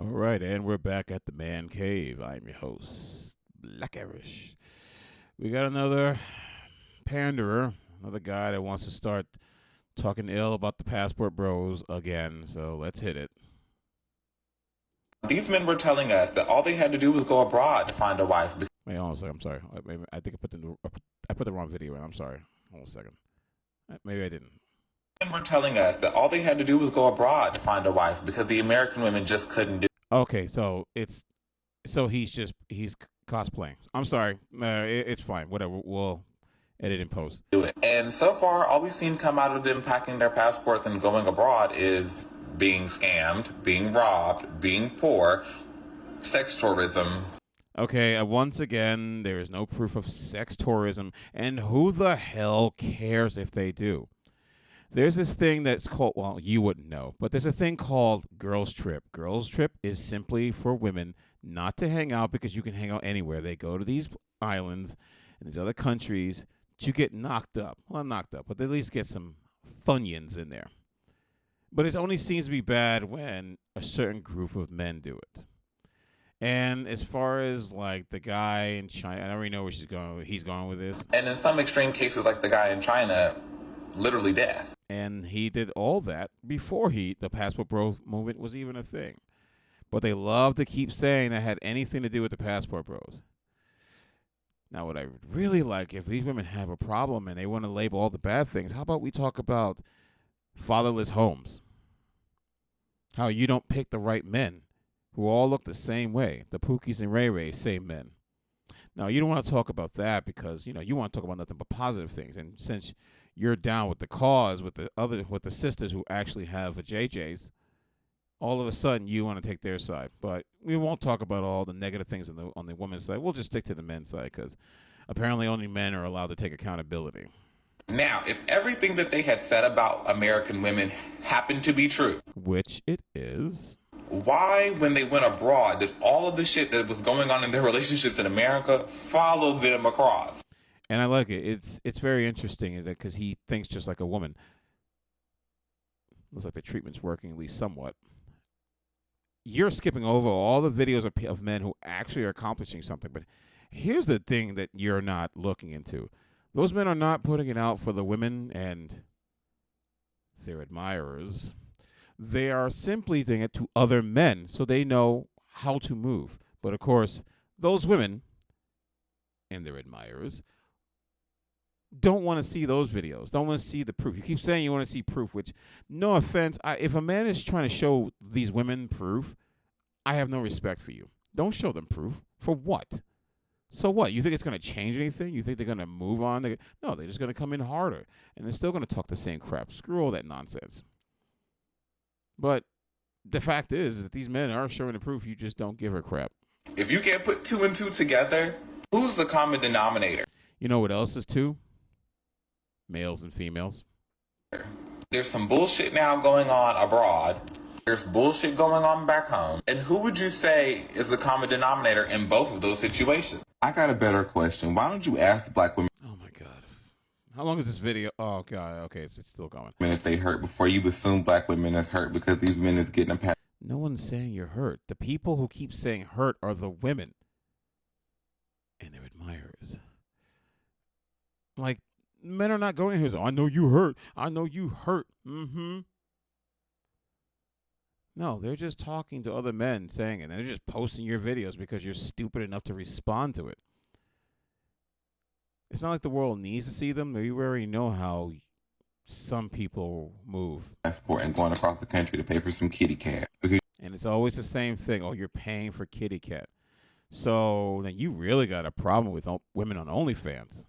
All right, and we're back at the Man Cave. I'm your host, Black Irish. We got another panderer, another guy that wants to start talking ill about the passport bros again. So let's hit it. These men were telling us that all they had to do was go abroad to find a wife. Wait, hold on a second. I'm sorry. I think I put the wrong video in. I'm sorry. Hold on a second. Maybe I didn't. Men were telling us that all they had to do was go abroad to find a wife because the American women just couldn't do Okay, so he's cosplaying. I'm sorry. It's fine. Whatever. We'll edit and post. it. And so far, all we've seen come out of them packing their passports and going abroad is being scammed, being robbed, being poor, sex tourism. Okay, once again, there is no proof of sex tourism, and who the hell cares if they do? There's this thing that's called, well, you wouldn't know, but there's a thing called Girls Trip. Girls Trip is simply for women not to hang out because you can hang out anywhere. They go to these islands and these other countries to get knocked up. Well, not knocked up, but they at least get some funyuns in there. But it only seems to be bad when a certain group of men do it. And as far as like the guy in China, I already know where he's going with this. And in some extreme cases, like the guy in China, literally death. And he did all that before the passport bro movement was even a thing. But they love to keep saying that had anything to do with the passport bros. Now, what I really like, if these women have a problem and they want to label all the bad things, how about we talk about fatherless homes? How you don't pick the right men who all look the same way. The Pookies and Ray Rays, same men. Now, you don't want to talk about that because, you want to talk about nothing but positive things. And since you're down with the cause, with the sisters who actually have a JJs, all of a sudden you want to take their side. But we won't talk about all the negative things on the women's side. We'll just stick to the men's side because apparently only men are allowed to take accountability. Now, if everything that they had said about American women happened to be true, which it is, why, when they went abroad, did all of the shit that was going on in their relationships in America follow them across? And I like it. It's very interesting because he thinks just like a woman. Looks like the treatment's working at least somewhat. You're skipping over all the videos of men who actually are accomplishing something. But here's the thing that you're not looking into. Those men are not putting it out for the women and their admirers. They are simply doing it to other men so they know how to move. But, of course, those women and their admirers don't want to see those videos, don't want to see the proof. You keep saying you want to see proof, which, no offense, if a man is trying to show these women proof, I have no respect for you. Don't show them proof. For what? So what? You think it's going to change anything? You think they're going to move on? No, they're just going to come in harder, and they're still going to talk the same crap. Screw all that nonsense. But the fact is that these men are showing the proof. You just don't give a crap. If you can't put two and two together, who's the common denominator? You know what else is two? Males and females. There's some bullshit now going on abroad. There's bullshit going on back home. And who would you say is the common denominator in both of those situations? I got a better question. Why don't you ask black women? Oh, my God. How long is this video? Oh, God. Okay, it's still going. If they hurt before you assume black women is hurt because these men is getting a pass. No one's saying you're hurt. The people who keep saying hurt are the women and their admirers. Like, men are not going here. I know you hurt. I know you hurt. Mm-hmm. No, they're just talking to other men saying it. And they're just posting your videos because you're stupid enough to respond to it. It's not like the world needs to see them. We already know how some people move. Passport and going across the country to pay for some kitty cat. And it's always the same thing. Oh, you're paying for kitty cat. So now you really got a problem with women on OnlyFans.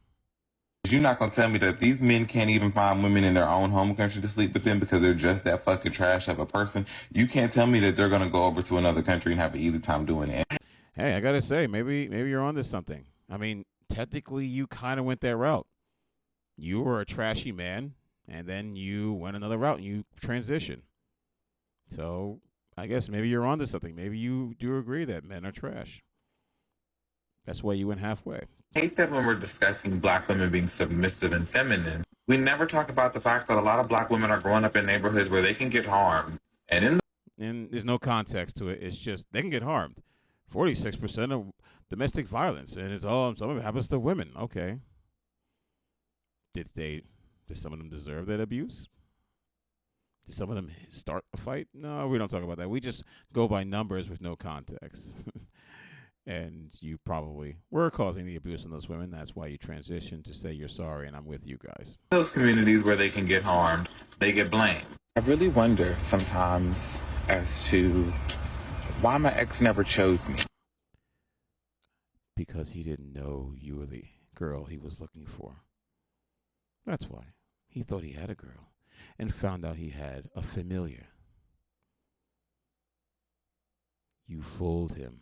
You're not going to tell me that these men can't even find women in their own home country to sleep with them because they're just that fucking trash of a person. You can't tell me that they're going to go over to another country and have an easy time doing it. Hey, I got to say, maybe you're onto something. I mean, technically you kind of went that route. You were a trashy man, and then you went another route and you transitioned. So I guess maybe you're onto something. Maybe you do agree that men are trash. That's why you went halfway. I hate that when we're discussing black women being submissive and feminine, we never talk about the fact that a lot of black women are growing up in neighborhoods where they can get harmed. And in and there's no context to it. It's just they can get harmed. 46% of domestic violence, and it's all some of it happens to women. Okay, did they? Did some of them deserve that abuse? Did some of them start a fight? No, we don't talk about that. We just go by numbers with no context. And you probably were causing the abuse on those women. That's why you transitioned to say you're sorry, and I'm with you guys. Those communities where they can get harmed, they get blamed. I really wonder sometimes as to why my ex never chose me. Because he didn't know you were the girl he was looking for. That's why. He thought he had a girl and found out he had a familiar. You fooled him.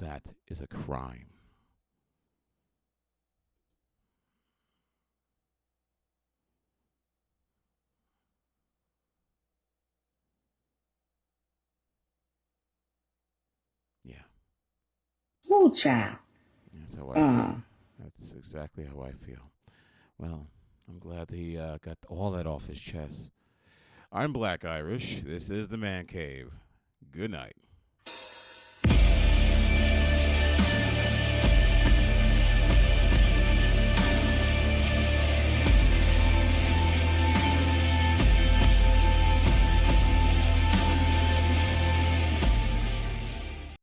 That is a crime. Yeah. Ooh, child. That's how I feel. That's exactly how I feel. Well, I'm glad that he got all that off his chest. I'm Black Irish. This is the Man Cave. Good night.